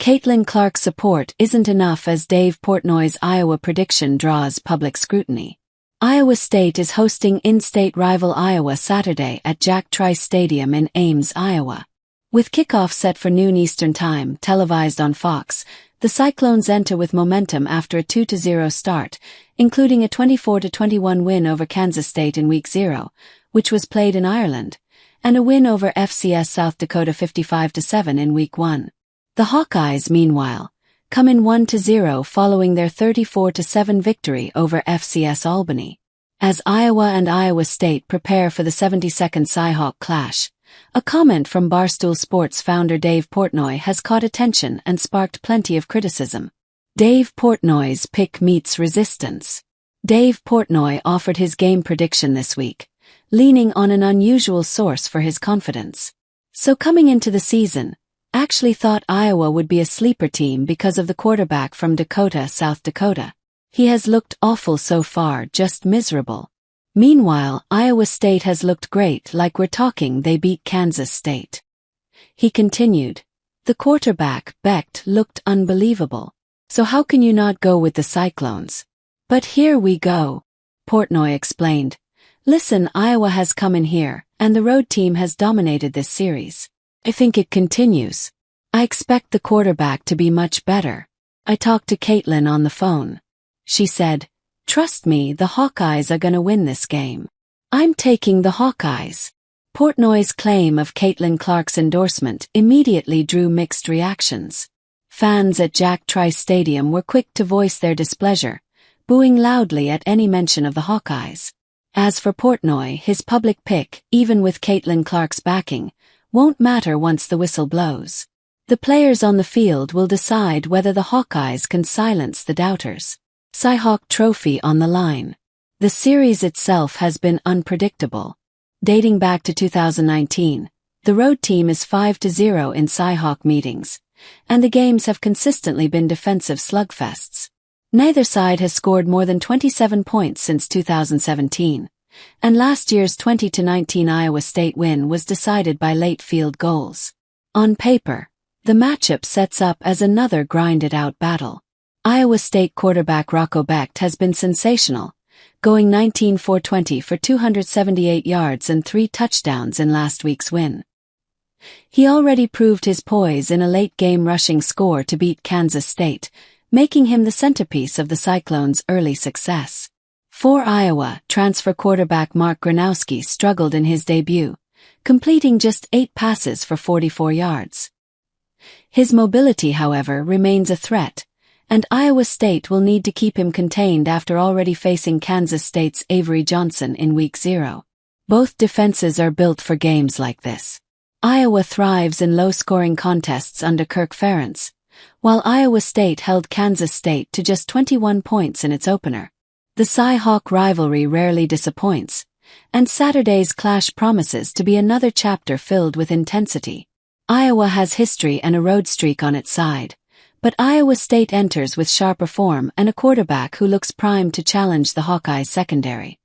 Caitlin Clark's support isn't enough as Dave Portnoy's Iowa prediction draws public scrutiny. Iowa State is hosting in-state rival Iowa Saturday at Jack Trice Stadium in Ames, Iowa. With kickoff set for noon Eastern Time, televised on Fox, the Cyclones enter with momentum after a 2-0 start, including a 24-21 win over Kansas State in Week 0, which was played in Ireland, and a win over FCS South Dakota 55-7 in Week 1. The Hawkeyes, meanwhile, come in 1-0 following their 34-7 victory over FCS Albany. As Iowa and Iowa State prepare for the 72nd Cyhawk clash, a comment from Barstool Sports founder Dave Portnoy has caught attention and sparked plenty of criticism. Dave Portnoy's pick meets resistance. Dave Portnoy offered his game prediction this week, leaning on an unusual source for his confidence. So coming into the season, actually thought Iowa would be a sleeper team because of the quarterback from Dakota, South Dakota. He has looked awful so far, just miserable. Meanwhile, Iowa State has looked great, like we're talking they beat Kansas State. He continued, the quarterback, Becht, looked unbelievable. So how can you not go with the Cyclones? But here we go, Portnoy explained. Listen, Iowa has come in here, and the road team has dominated this series. I think it continues. I expect the quarterback to be much better. I talked to Caitlin on the phone. She said, trust me, the Hawkeyes are gonna win this game. I'm taking the Hawkeyes. Portnoy's claim of Caitlin Clark's endorsement immediately drew mixed reactions. Fans at Jack Trice Stadium were quick to voice their displeasure, booing loudly at any mention of the Hawkeyes. As for Portnoy, his public pick, even with Caitlin Clark's backing, won't matter once the whistle blows. The players on the field will decide whether the Hawkeyes can silence the doubters. Cyhawk Trophy on the line. The series itself has been unpredictable. Dating back to 2019, the road team is 5-0 in Cyhawk meetings, and the games have consistently been defensive slugfests. Neither side has scored more than 27 points since 2017, and last year's 20-19 Iowa State win was decided by late field goals. On paper, the matchup sets up as another grinded-out battle. Iowa State quarterback Rocco Becht has been sensational, going 19-for-20 for 278 yards and 3 touchdowns in last week's win. He already proved his poise in a late-game rushing score to beat Kansas State, making him the centerpiece of the Cyclones' early success. For Iowa, transfer quarterback Mark Gronowski struggled in his debut, completing just 8 passes for 44 yards. His mobility, however, remains a threat, and Iowa State will need to keep him contained after already facing Kansas State's Avery Johnson in Week 0. Both defenses are built for games like this. Iowa thrives in low-scoring contests under Kirk Ferentz, while Iowa State held Kansas State to just 21 points in its opener. The Cyhawk rivalry rarely disappoints, and Saturday's clash promises to be another chapter filled with intensity. Iowa has history and a road streak on its side, but Iowa State enters with sharper form and a quarterback who looks primed to challenge the Hawkeyes' secondary.